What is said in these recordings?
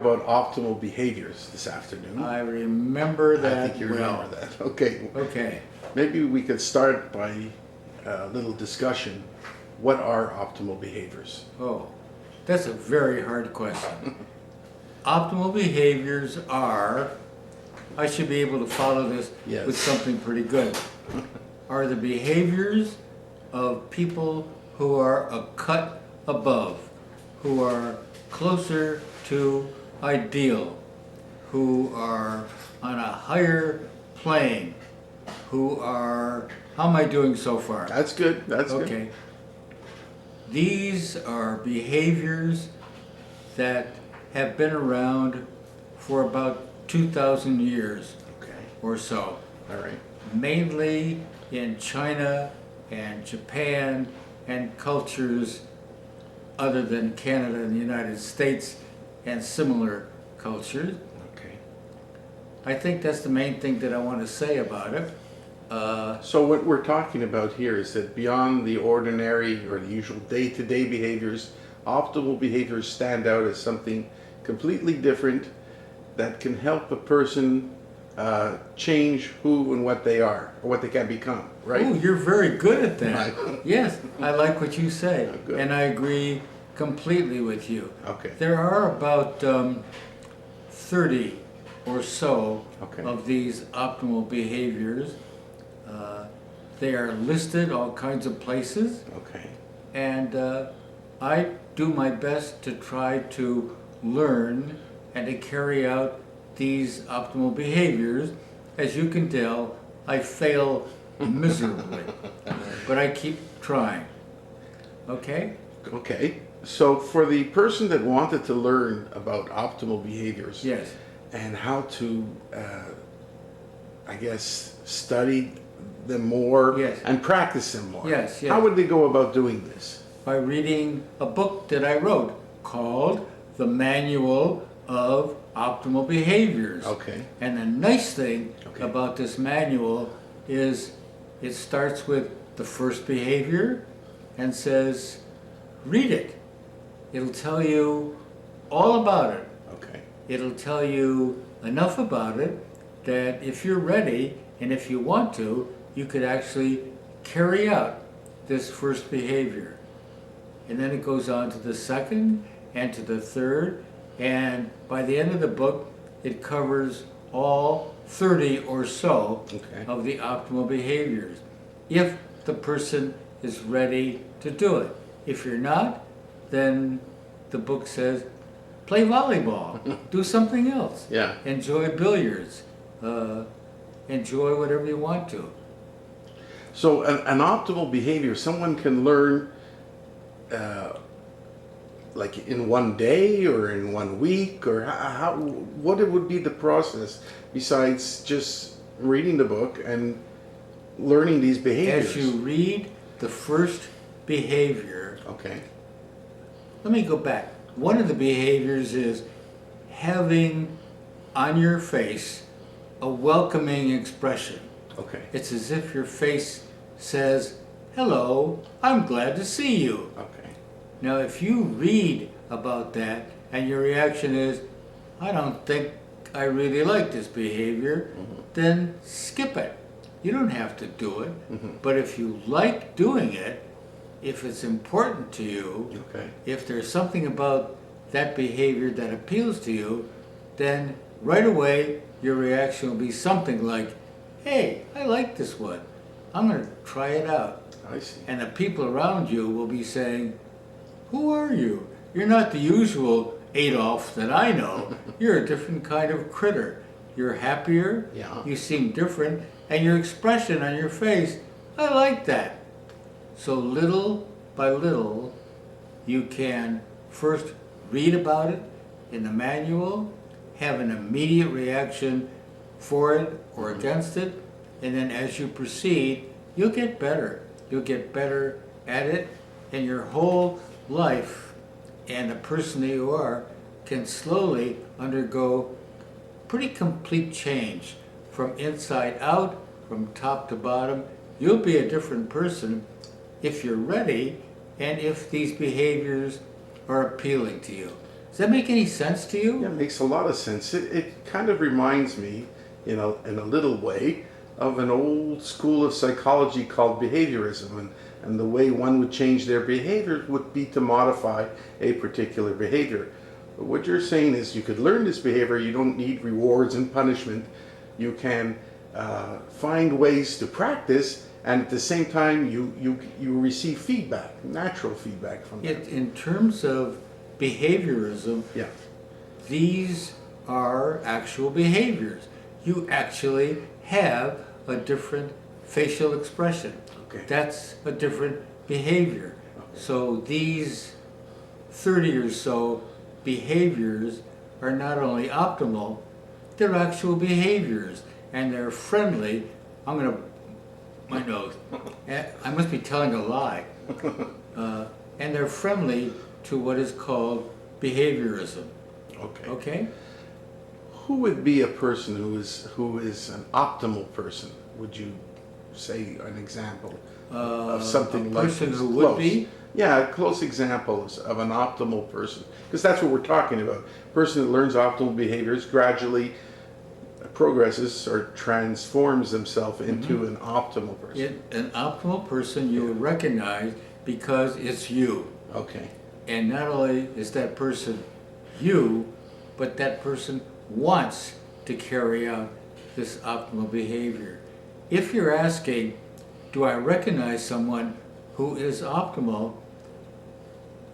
about optimal behaviors this afternoon. I remember I that think you well. remember that. Okay. Okay. Maybe we could start by a little discussion. What are optimal behaviors? Oh, that's a very hard question. Optimal behaviors are, I should be able to follow this Yes. with something pretty good, are the behaviors of people who are a cut above, who are closer to ideal, who are on a higher plane, who are, how am I doing so far? That's good. That's good. Okay. These are behaviors that have been around for about 2,000 years Okay. or so, All right. mainly in China and Japan and cultures other than Canada and the United States and similar cultures. Okay. I think that's the main thing that I want to say about it. So what we're talking about here is that beyond the ordinary or the usual day-to-day behaviors, optimal behaviors stand out as something completely different that can help a person change who and what they are, or what they can become, right? Oh, you're very good at that. Right. Yes, I like what you say, Oh, good. and I agree completely with you. Okay. There are about 30 or so Okay. of these optimal behaviors. They are listed all kinds of places, Okay. and I do my best to try to learn and to carry out these optimal behaviors. As you can tell, I fail miserably, but I keep trying. Okay? Okay. So for the person that wanted to learn about optimal behaviors Yes. and how to, I guess, study them more Yes. and practice them more, Yes, yes. how would they go about doing this? By reading a book that I wrote called The Manual of Optimal Behaviors. Okay. And the nice thing Okay. about this manual is it starts with the first behavior and says, read it. It'll tell you all about it. Okay. It'll tell you enough about it that if you're ready and if you want to, you could actually carry out this first behavior. And then it goes on to the second and to the third, and by the end of the book, it covers all 30 or so Okay. of the optimal behaviors, if the person is ready to do it. If you're not, then the book says, play volleyball, do something else, Yeah. enjoy billiards, enjoy whatever you want to. So an optimal behavior, someone can learn like in one day or in 1 week, or how what it would be the process besides just reading the book and learning these behaviors? As you read the first behavior, Okay. let me go back. One of the behaviors is having on your face a welcoming expression. Okay. It's as if your face says, hello, I'm glad to see you. Okay. Now, if you read about that and your reaction is, I don't think I really like this behavior, then skip it. You don't have to do it. But if you like doing it, if it's important to you, Okay. if there's something about that behavior that appeals to you, then right away your reaction will be something like, hey, I like this one. I'm going to try it out. I see. And the people around you will be saying, who are you? You're not the usual Adolf that I know. You're a different kind of critter. You're happier, Yeah. you seem different, and your expression on your face, I like that. So little by little, you can first read about it in the manual, have an immediate reaction for it or against it, and then as you proceed, you'll get better. You'll get better at it, and your whole life and the person that you are can slowly undergo pretty complete change from inside out, from top to bottom. You'll be a different person if you're ready and if these behaviors are appealing to you. Does that make any sense to you? Yeah, it makes a lot of sense. It kind of reminds me, in a little way, of an old school of psychology called behaviorism, and the way one would change their behavior would be to modify a particular behavior. But what you're saying is you could learn this behavior. You don't need rewards and punishment. You can find ways to practice, and at the same time, you receive feedback, natural feedback from them. In terms of behaviorism, Yeah. these are actual behaviors. You actually have a different facial expression. Okay. That's a different behavior. So these 30 or so behaviors are not only optimal, they're actual behaviors, and they're friendly. I'm going to, my nose, I must be telling a lie. And they're friendly to what is called behaviorism. Okay. Okay? Who would be a person who is an optimal person? Would you say an example of something a like person this? who Close. would be? Yeah, close examples of an optimal person, because that's what we're talking about. A person that learns optimal behaviors gradually progresses or transforms themselves into an optimal person. An optimal person you will recognize because it's you. Okay. And not only is that person you, but that person wants to carry out this optimal behavior. If you're asking, do I recognize someone who is optimal,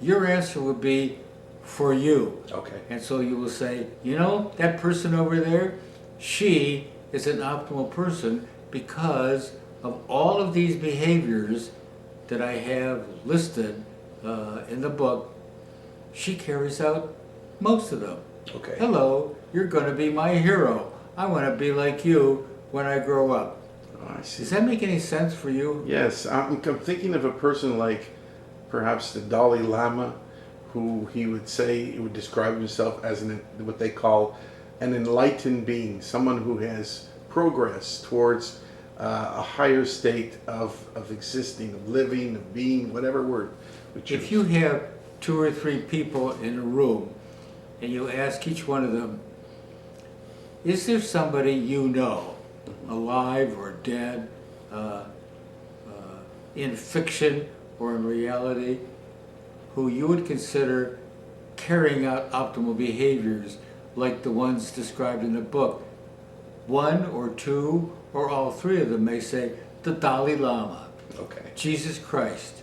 your answer would be for you. Okay. And so you will say, you know, that person over there, she is an optimal person because of all of these behaviors that I have listed in the book. She carries out most of them. Okay. Hello, you're going to be my hero. I want to be like you when I grow up. Oh, I see. Does that make any sense for you? Yes, I'm thinking of a person like perhaps the Dalai Lama, who he would describe himself as what they call an enlightened being, someone who has progressed towards a higher state of existing, of living, of being, whatever word we choose. If you have 2 or 3 people in a room and you ask each one of them, is there somebody you know, alive or dead, in fiction or in reality, who you would consider carrying out optimal behaviors like the ones described in the book? 1 or 2 or all 3 of them may say the Dalai Lama, Okay. Jesus Christ,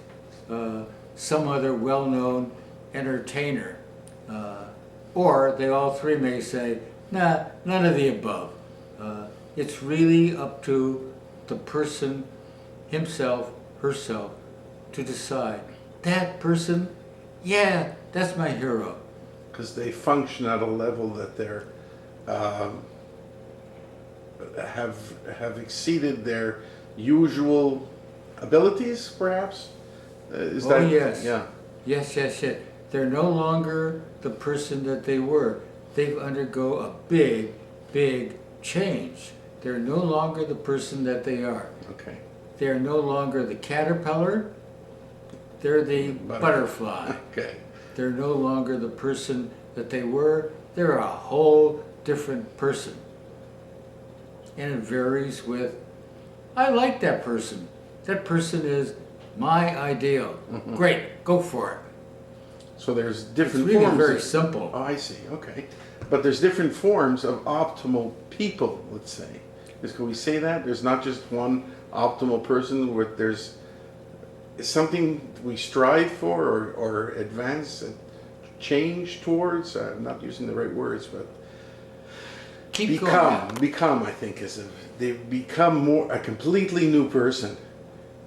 some other well-known entertainer, or they all 3 may say, nah, none of the above. It's really up to the person himself, herself, to decide. That person, yeah, that's my hero. Because they function at a level that they're have exceeded their usual abilities, perhaps. Is Oh, that yes. Yeah. Yes. They're no longer the person that they were. They've undergo a big, big change. They're no longer the person that they are. Okay. They're no longer the caterpillar. They're the butterfly. Okay. They're no longer the person that they were. They're a whole different person. And it varies with, I like that person. That person is my ideal. Great, go for it. So there's It's different really forms. very simple. Oh, I see. Okay. But there's different forms of optimal people, let's say. Can we say that? There's not just one optimal person, where there's something we strive for or advance and change towards. I'm not using the right words, but Keep going. become, I think, they've become a completely new person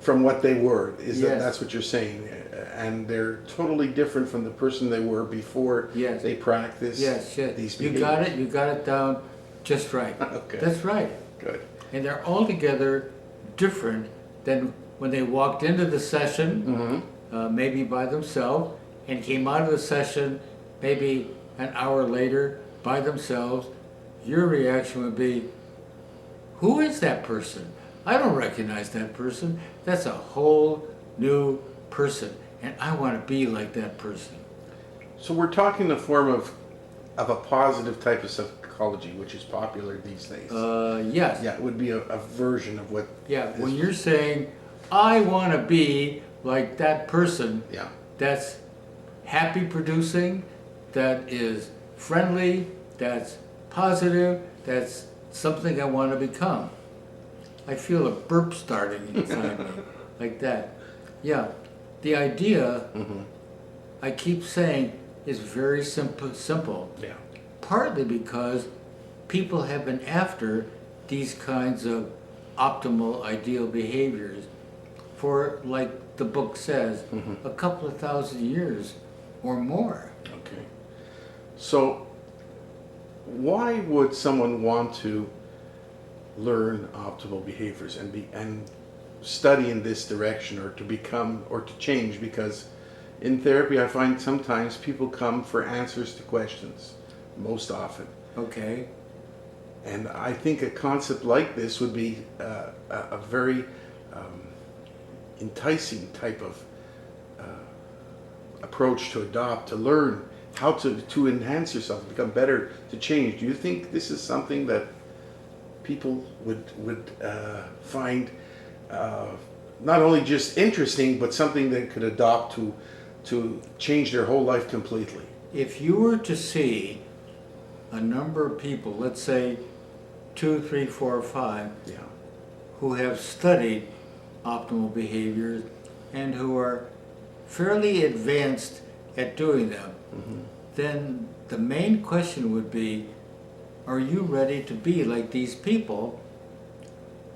from what they were. Yes. That's what you're saying? And they're totally different from the person they were before Yes. they practiced Yes. these You behaviors. got it. You got it down just right. Okay. That's right. Good. And they're altogether different than when they walked into the session, maybe by themselves, and came out of the session maybe an hour later by themselves. Your reaction would be, who is that person? I don't recognize that person. That's a whole new person, and I want to be like that person. So we're talking the form of a positive type of psychology, which is popular these days. Yes. Yeah, it would be a version of what. Yeah, this- when you're saying, I want to be like that person Yeah. that's happy producing, that is friendly, that's positive, that's something I want to become. I feel a burp starting inside me, like that. Yeah, the idea, I keep saying, is very simple. Yeah. Partly because people have been after these kinds of optimal ideal behaviors for, like the book says, a couple of thousand years or more. Okay. So why would someone want to learn optimal behaviors and study in this direction, or to become or to change? Because in therapy I find sometimes people come for answers to questions, most often. Okay. And I think a concept like this would be a very enticing type of approach to adopt, to learn how to enhance yourself, become better, to change. Do you think this is something that people would find not only just interesting, but something they could adopt to change their whole life completely? If you were to see a number of people, let's say 2, 3, 4, 5, Yeah. who have studied optimal behaviors and who are fairly advanced at doing them, then the main question would be, are you ready to be like these people?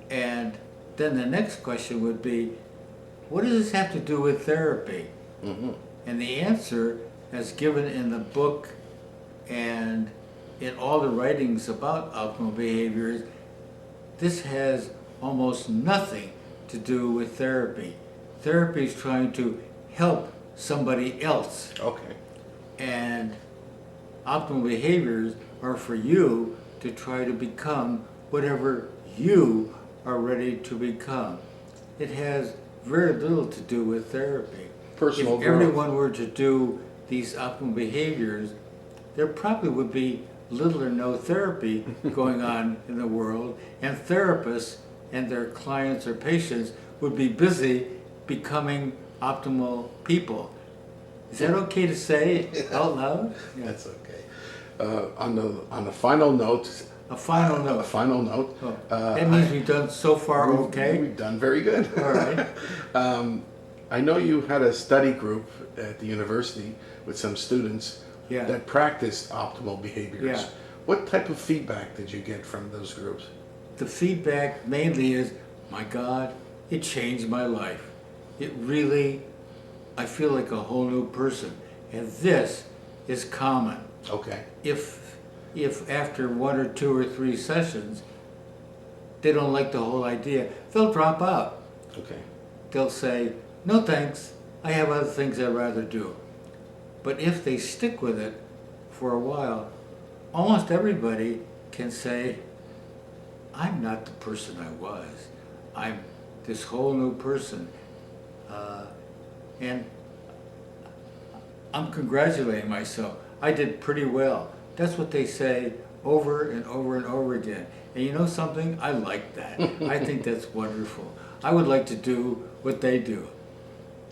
And then the next question would be, what does this have to do with therapy? And the answer, as given in the book and in all the writings about optimal behaviors, this has almost nothing to do with therapy. Therapy is trying to help somebody else, Okay. and optimal behaviors are for you to try to become whatever you are ready to become. It has very little to do with therapy. Personal If growth. everyone were to do these optimal behaviors, there probably would be little or no therapy going on in the world, and therapists and their clients or patients would be busy becoming optimal people. Is that okay to say out loud? Yeah. That's okay. On the final note. A final A note. final note. Oh, that means we've done so far okay. We've done very good. All right. I know you had a study group at the university with some students Yeah. that practiced optimal behaviors. Yeah. What type of feedback did you get from those groups? The feedback mainly is, my God, it changed my life. It really, I feel like a whole new person. And this is common. Okay. If after 1 or 2 or 3 sessions, they don't like the whole idea, they'll drop out. Okay. They'll say, no thanks, I have other things I'd rather do. But if they stick with it for a while, almost everybody can say, I'm not the person I was. I'm this whole new person. And I'm congratulating myself. I did pretty well. That's what they say over and over and over again. And you know something? I like that. I think that's wonderful. I would like to do what they do.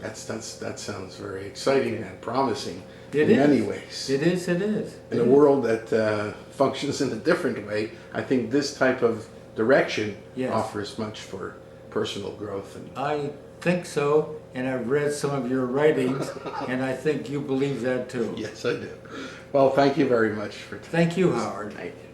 That sounds very exciting and promising It in is. many ways. It is, it is. In a world that functions in a different way, I think this type of direction Yes. offers much for personal growth. And I think so, and I've read some of your writings, and I think you believe that too. yes, I do. Well, thank you very much for Thank you, Howard. Thank you.